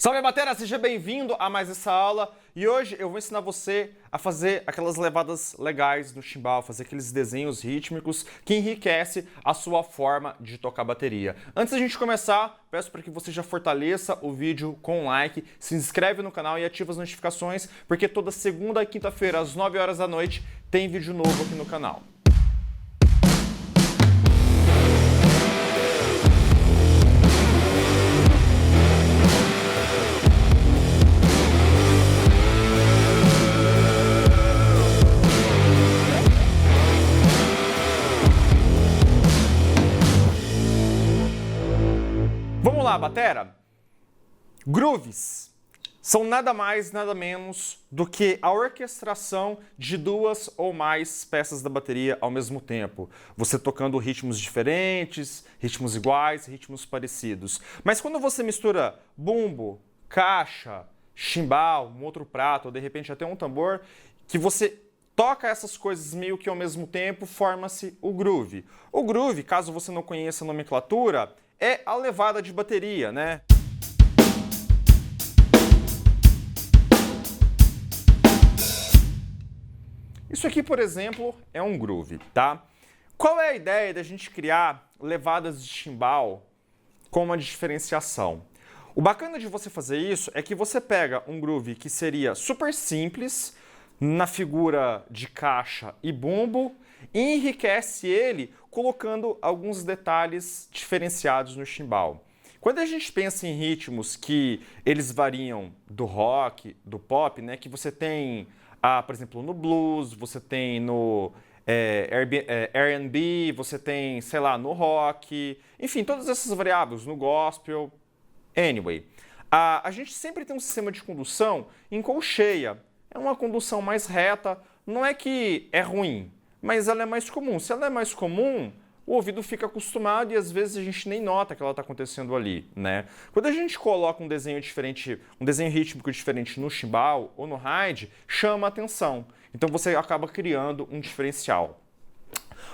Salve batera, seja bem-vindo a mais essa aula e hoje eu vou ensinar você a fazer aquelas levadas legais no chimbal, fazer aqueles desenhos rítmicos que enriquece a sua forma de tocar bateria. Antes da gente começar, peço para que você já fortaleça o vídeo com um like, se inscreve no canal e ativa as notificações, porque toda segunda e quinta-feira às 9 horas da noite tem vídeo novo aqui no canal. Vamos lá, batera? Grooves são nada mais, nada menos do que a orquestração de duas ou mais peças da bateria ao mesmo tempo. Você tocando ritmos diferentes, ritmos iguais, ritmos parecidos. Mas quando você mistura bumbo, caixa, chimbal, um outro prato, ou de repente até um tambor, que você toca essas coisas meio que ao mesmo tempo, forma-se o groove. O groove, caso você não conheça a nomenclatura, é a levada de bateria, né? Isso aqui, por exemplo, é um groove, tá? Qual é a ideia da gente criar levadas de chimbal com uma diferenciação? O bacana de você fazer isso é que você pega um groove que seria super simples, na figura de caixa e bumbo, e enriquece ele colocando alguns detalhes diferenciados no chimbal. Quando a gente pensa em ritmos que eles variam do rock, do pop, né, que você tem, por exemplo, no blues, você tem no R&B, você tem, sei lá, no rock, enfim, todas essas variáveis, no gospel, anyway. A gente sempre tem um sistema de condução em colcheia. É uma condução mais reta, não é que é ruim, mas ela é mais comum. Se ela é mais comum, o ouvido fica acostumado e às vezes a gente nem nota que ela está acontecendo ali, né? Quando a gente coloca um desenho diferente, um desenho rítmico diferente no chimbal ou no ride, chama a atenção. Então você acaba criando um diferencial.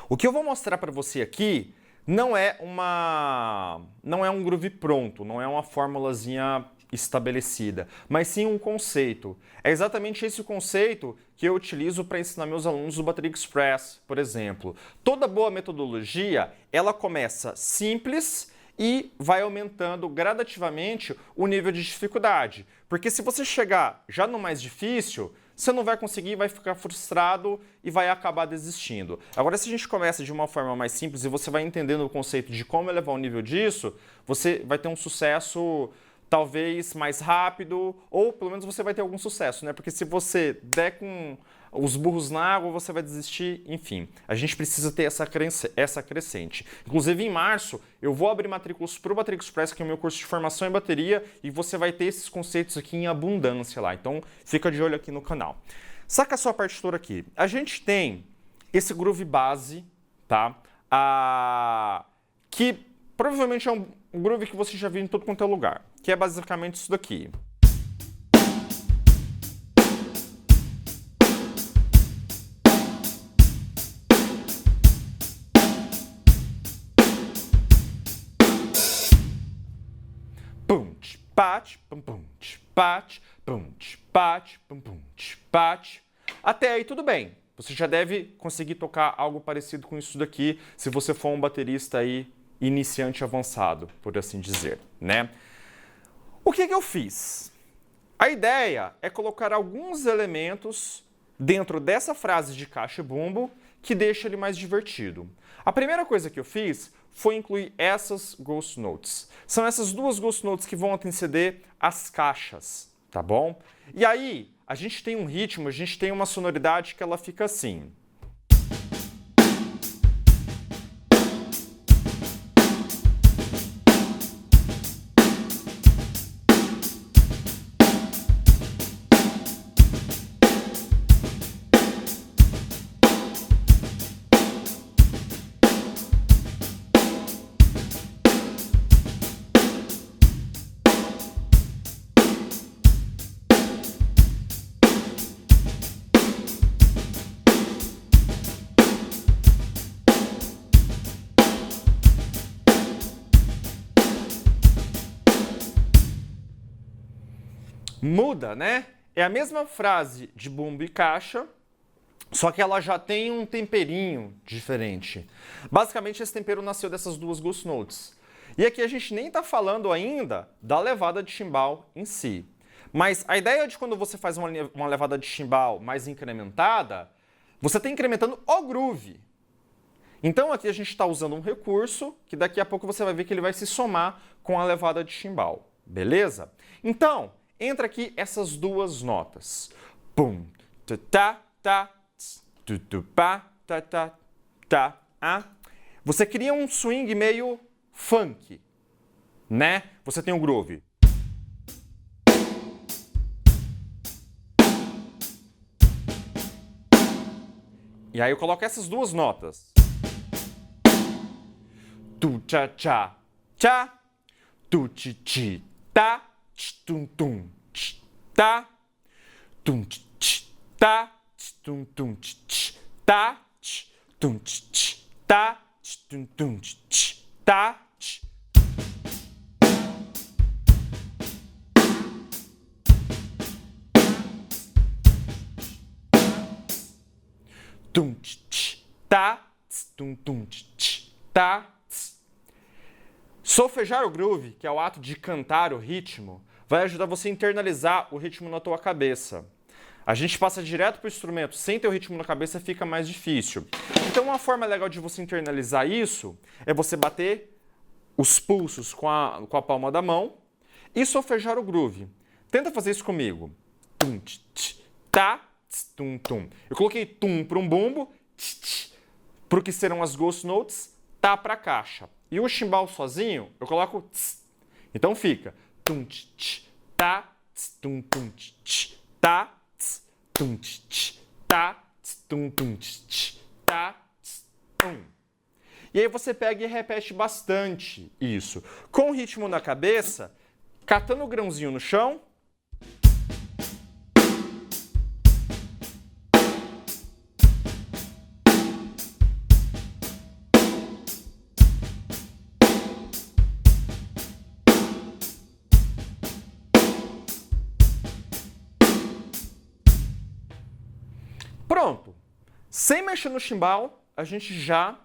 O que eu vou mostrar para você aqui não é um groove pronto, não é uma formulazinha estabelecida, mas sim um conceito. É exatamente esse conceito que eu utilizo para ensinar meus alunos do Bateria Express, por exemplo. Toda boa metodologia, ela começa simples e vai aumentando gradativamente o nível de dificuldade. Porque se você chegar já no mais difícil, você não vai conseguir, vai ficar frustrado e vai acabar desistindo. Agora, se a gente começa de uma forma mais simples e você vai entendendo o conceito de como elevar o nível disso, você vai ter um sucesso talvez mais rápido, ou pelo menos você vai ter algum sucesso, né? Porque se você der com os burros na água, você vai desistir, enfim. A gente precisa ter essa crescente. Inclusive, em março, eu vou abrir matrículas para o Bateria Express, que é o meu curso de formação em bateria, e você vai ter esses conceitos aqui em abundância lá. Então, fica de olho aqui no canal. Saca a sua partitura aqui. A gente tem esse groove base, tá? Que provavelmente é um groove que você já viu em todo quanto é lugar, que é basicamente isso daqui. Punch, pat, pum, punch, pat, punch, pat, pum, punch, pat. Até aí tudo bem. Você já deve conseguir tocar algo parecido com isso daqui, se você for um baterista aí iniciante avançado, por assim dizer, né? O que eu fiz? A ideia é colocar alguns elementos dentro dessa frase de caixa e bumbo que deixa ele mais divertido. A primeira coisa que eu fiz foi incluir essas ghost notes. São essas duas ghost notes que vão anteceder as caixas, tá bom? E aí, a gente tem um ritmo, a gente tem uma sonoridade que ela fica assim. muda, né? É a mesma frase de bumbo e caixa, só que ela já tem um temperinho diferente. Basicamente, esse tempero nasceu dessas duas ghost notes. E aqui a gente nem está falando ainda da levada de chimbal em si. Mas a ideia de quando você faz uma levada de chimbal mais incrementada, você está incrementando o groove. Então aqui a gente está usando um recurso que daqui a pouco você vai ver que ele vai se somar com a levada de chimbal. Beleza? Então, entra aqui essas duas notas. Pum, ta, ta, tu, pa, ta, ta, ta, a. Você cria um swing meio funk, né? Você tem o groove. E aí eu coloco essas duas notas. Tu, cha, cha, cha. Tu, chi, chi, ta. Tum, tum, ta. Tum, chi, ta. Tum, tum, ta. Tum, ta. Tum, tum, ta. Tum, ta. Tum, tum, ta. Solfejar o groove, que é o ato de cantar o ritmo, vai ajudar você a internalizar o ritmo na tua cabeça. A gente passa direto para o instrumento, sem ter o ritmo na cabeça fica mais difícil. Então uma forma legal de você internalizar isso é você bater os pulsos com a palma da mão e solfejar o groove. Tenta fazer isso comigo. Tum, tá, tum, tum. Eu coloquei tum para um bumbo, para o que serão as ghost notes, tá para a caixa. E o chimbal sozinho, eu coloco tss. Então fica tum tch tá tum tum tch tá tum tch tá tum tum tch tá tum. E aí você pega e repete bastante isso, com o ritmo na cabeça, catando o grãozinho no chão. Pronto! Sem mexer no chimbal, a gente já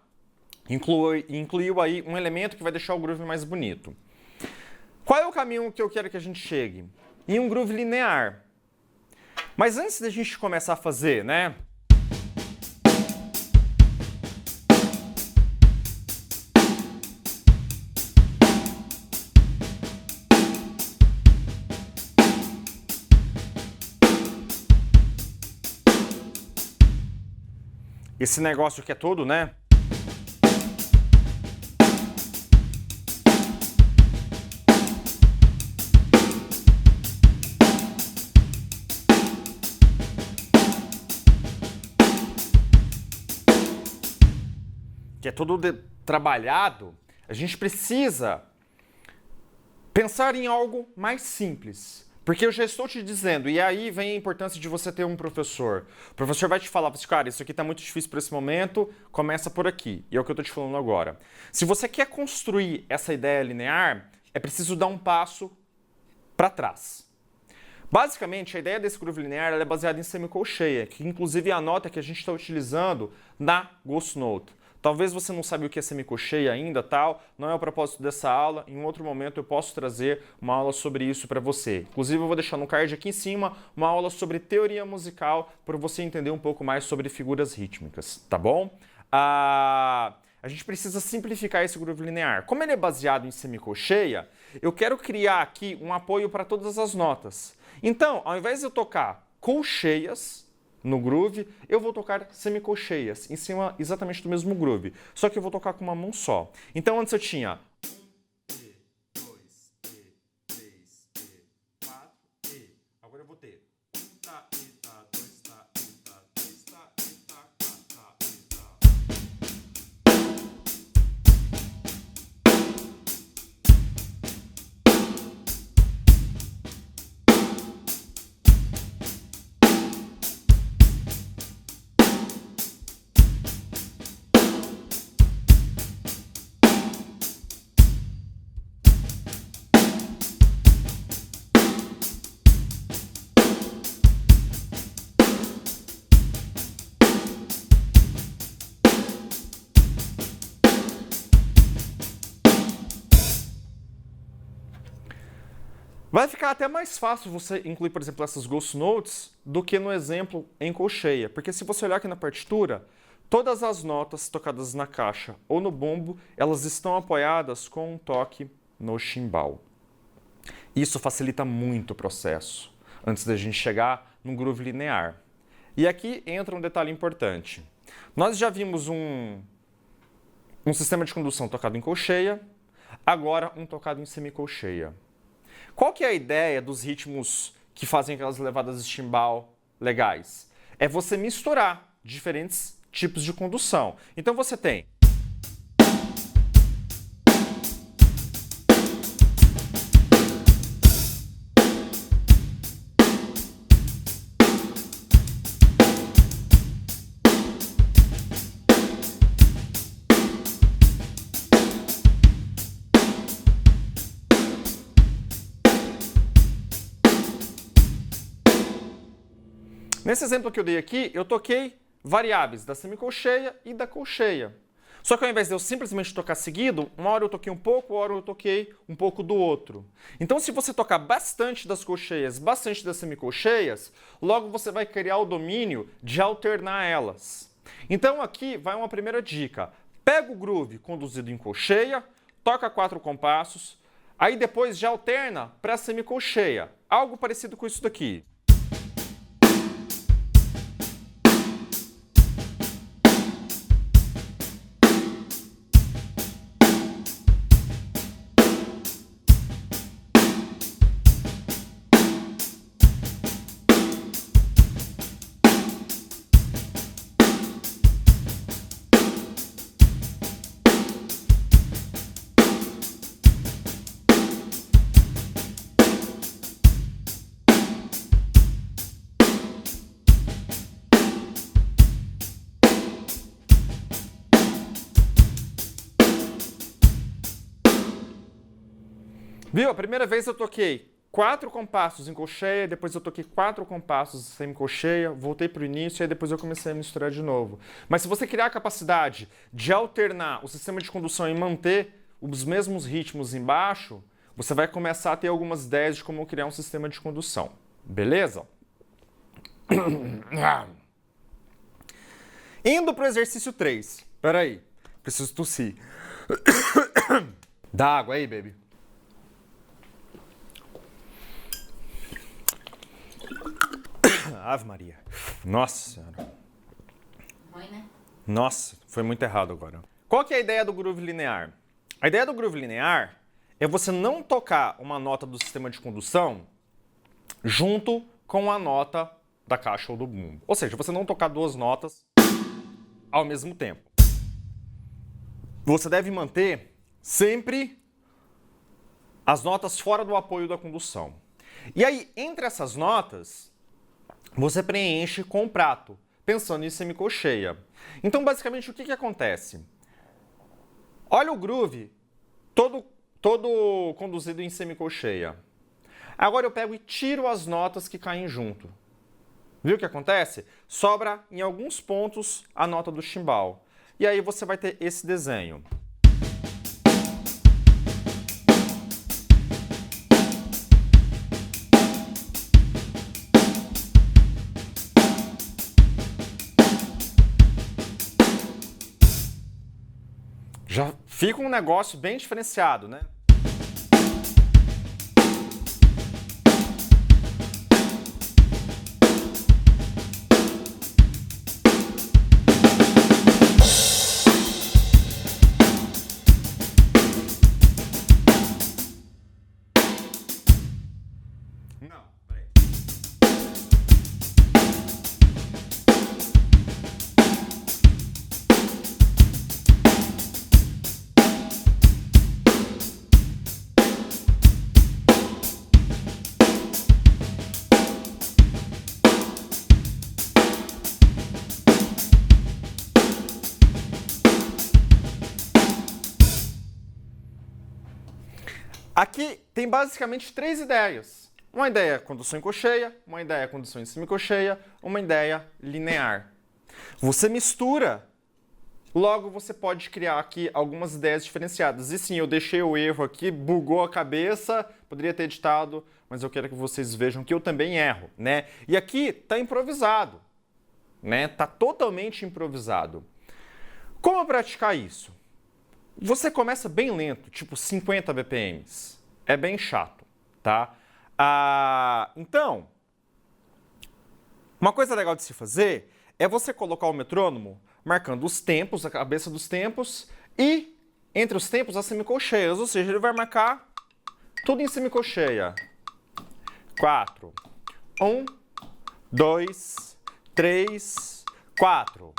incluiu aí um elemento que vai deixar o groove mais bonito. Qual é o caminho que eu quero que a gente chegue? Em um groove linear. Mas antes da gente começar a fazer, né? Esse negócio que é todo, né? Que é todo trabalhado, a gente precisa pensar em algo mais simples. Porque eu já estou te dizendo, e aí vem a importância de você ter um professor. O professor vai te falar, cara, isso aqui está muito difícil para esse momento, começa por aqui. E é o que eu estou te falando agora. Se você quer construir essa ideia linear, é preciso dar um passo para trás. Basicamente, a ideia desse groove linear é baseada em semicolcheia, que inclusive é a nota que a gente está utilizando na Ghost Note. Talvez você não sabe o que é semicolcheia ainda, tal, não é o propósito dessa aula. Em um outro momento eu posso trazer uma aula sobre isso para você. Inclusive eu vou deixar no card aqui em cima uma aula sobre teoria musical para você entender um pouco mais sobre figuras rítmicas, tá bom? A gente precisa simplificar esse groove linear. Como ele é baseado em semicolcheia, eu quero criar aqui um apoio para todas as notas. Então, ao invés de eu tocar colcheias no groove, eu vou tocar semicolcheias em cima exatamente do mesmo groove, só que eu vou tocar com uma mão só. Então antes eu tinha 1, E, 2, E, 3, E, 4, E. Agora eu vou ter 1, tá, E, tá, 2, tá, E, tá, 3, tá, E, tá, 4, tá, E, tá. Vai ficar até mais fácil você incluir, por exemplo, essas ghost notes do que no exemplo em colcheia, porque se você olhar aqui na partitura, todas as notas tocadas na caixa ou no bumbo, elas estão apoiadas com um toque no chimbal. Isso facilita muito o processo, antes da gente chegar no groove linear. E aqui entra um detalhe importante. Nós já vimos um sistema de condução tocado em colcheia, agora um tocado em semicolcheia. Qual que é a ideia dos ritmos que fazem aquelas levadas de chimbal legais? É você misturar diferentes tipos de condução. Então você tem Nesse exemplo que eu dei aqui, eu toquei variáveis da semicolcheia e da colcheia. Só que ao invés de eu simplesmente tocar seguido, uma hora eu toquei um pouco, uma hora eu toquei um pouco do outro. Então, se você tocar bastante das colcheias, bastante das semicolcheias, logo você vai criar o domínio de alternar elas. Então, aqui vai uma primeira dica. Pega o groove conduzido em colcheia, toca 4 compassos, aí depois já alterna para a semicolcheia. Algo parecido com isso daqui. Viu? A primeira vez eu toquei 4 compassos em colcheia, depois eu toquei 4 compassos em semicolcheia, voltei para o início e depois eu comecei a misturar de novo. Mas se você criar a capacidade de alternar o sistema de condução e manter os mesmos ritmos embaixo, você vai começar a ter algumas ideias de como criar um sistema de condução. Beleza? Indo para o exercício 3. Espera aí, preciso tossir. Dá água aí, baby. Ave Maria. Nossa Senhora. Ruim, né? Nossa, foi muito errado agora. Qual que é a ideia do groove linear? A ideia do groove linear é você não tocar uma nota do sistema de condução junto com a nota da caixa ou do bumbo. Ou seja, você não tocar 2 notas ao mesmo tempo. Você deve manter sempre as notas fora do apoio da condução. E aí, entre essas notas, você preenche com o prato, pensando em semicolcheia. Então, basicamente, o que acontece? Olha o groove todo conduzido em semicolcheia. Agora eu pego e tiro as notas que caem junto. Viu o que acontece? Sobra em alguns pontos a nota do chimbal. E aí você vai ter esse desenho. Já fica um negócio bem diferenciado, né? Não, peraí. Aqui tem basicamente 3 ideias. Uma ideia condução em colcheia, uma ideia condução em semicolcheia, uma ideia linear. Você mistura, logo você pode criar aqui algumas ideias diferenciadas. E sim, eu deixei o erro aqui, bugou a cabeça, poderia ter editado, mas eu quero que vocês vejam que eu também erro, né? E aqui tá improvisado, né? Tá totalmente improvisado. Como praticar isso? Você começa bem lento, tipo 50 BPMs. É bem chato, tá? Então, uma coisa legal de se fazer é você colocar o metrônomo marcando os tempos, a cabeça dos tempos, e entre os tempos as semicolcheias, ou seja, ele vai marcar tudo em semicolcheia. 4, 1, 2, 3, 4.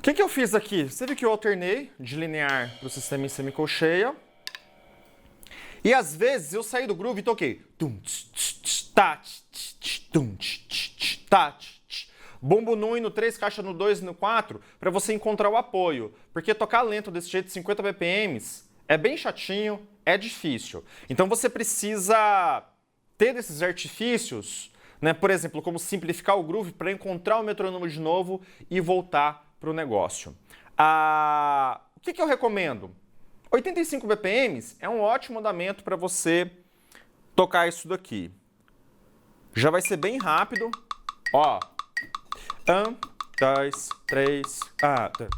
O que eu fiz aqui? Você viu que eu alternei de linear para o sistema em semicolcheia. E às vezes eu saí do groove e toquei. Bombo no 1 e no 3, caixa no 2 e no 4, para você encontrar o apoio. Porque tocar lento desse jeito, 50 BPMs, é bem chatinho, é difícil. Então você precisa ter desses artifícios, né? Por exemplo, como simplificar o groove para encontrar o metrônomo de novo e voltar para o negócio. O que eu recomendo? 85 BPMs é um ótimo andamento para você tocar isso daqui. Já vai ser bem rápido. Ó. 1, 2, 3, 4.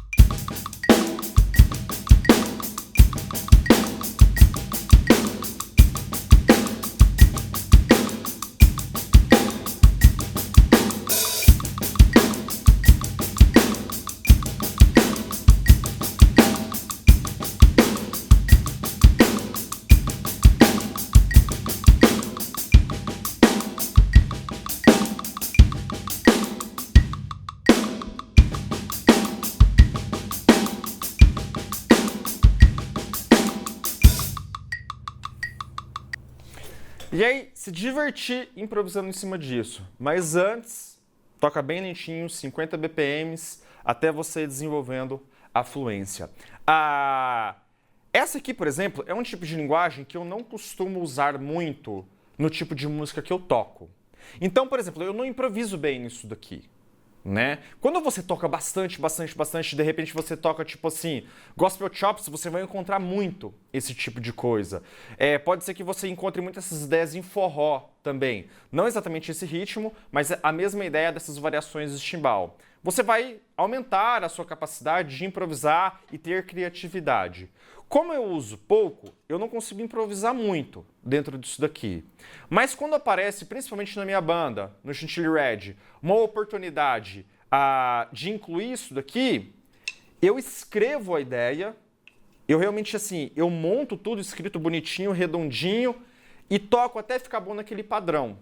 E aí, se divertir improvisando em cima disso. Mas antes, toca bem lentinho, 50 BPMs, até você ir desenvolvendo a fluência. Essa aqui, por exemplo, é um tipo de linguagem que eu não costumo usar muito no tipo de música que eu toco. Então, por exemplo, eu não improviso bem nisso daqui. Né? Quando você toca bastante, de repente você toca tipo assim, gospel chops, você vai encontrar muito esse tipo de coisa. Pode ser que você encontre muitas dessas ideias em forró também. Não exatamente esse ritmo, mas a mesma ideia dessas variações de chimbal. Você vai aumentar a sua capacidade de improvisar e ter criatividade. Como eu uso pouco, eu não consigo improvisar muito dentro disso daqui. Mas quando aparece, principalmente na minha banda, no Chantilly Red, uma oportunidade de incluir isso daqui, eu escrevo a ideia, eu realmente assim, eu monto tudo escrito bonitinho, redondinho e toco até ficar bom naquele padrão,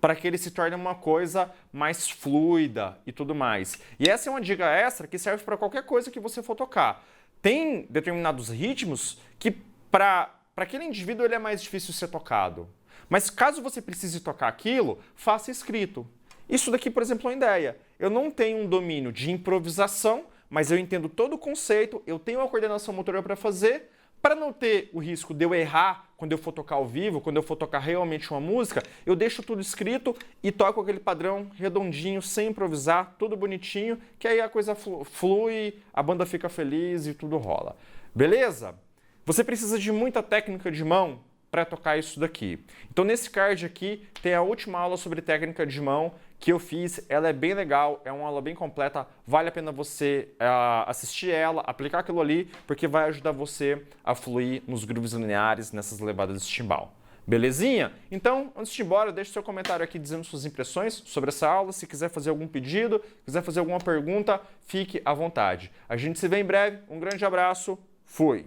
para que ele se torne uma coisa mais fluida e tudo mais. E essa é uma dica extra que serve para qualquer coisa que você for tocar. Tem determinados ritmos que para aquele indivíduo ele é mais difícil ser tocado. Mas caso você precise tocar aquilo, faça escrito. Isso daqui, por exemplo, é uma ideia. Eu não tenho um domínio de improvisação, mas eu entendo todo o conceito, eu tenho a coordenação motora para fazer. Para não ter o risco de eu errar quando eu for tocar ao vivo, quando eu for tocar realmente uma música, eu deixo tudo escrito e toco aquele padrão redondinho, sem improvisar, tudo bonitinho, que aí a coisa flui, a banda fica feliz e tudo rola. Beleza? Você precisa de muita técnica de mão para tocar isso daqui. Então nesse card aqui tem a última aula sobre técnica de mão que eu fiz, ela é bem legal, é uma aula bem completa, vale a pena você assistir ela, aplicar aquilo ali, porque vai ajudar você a fluir nos grooves lineares, nessas levadas de timbal. Belezinha? Então, antes de ir embora, deixe seu comentário aqui dizendo suas impressões sobre essa aula. Se quiser fazer algum pedido, quiser fazer alguma pergunta, fique à vontade. A gente se vê em breve. Um grande abraço. Fui!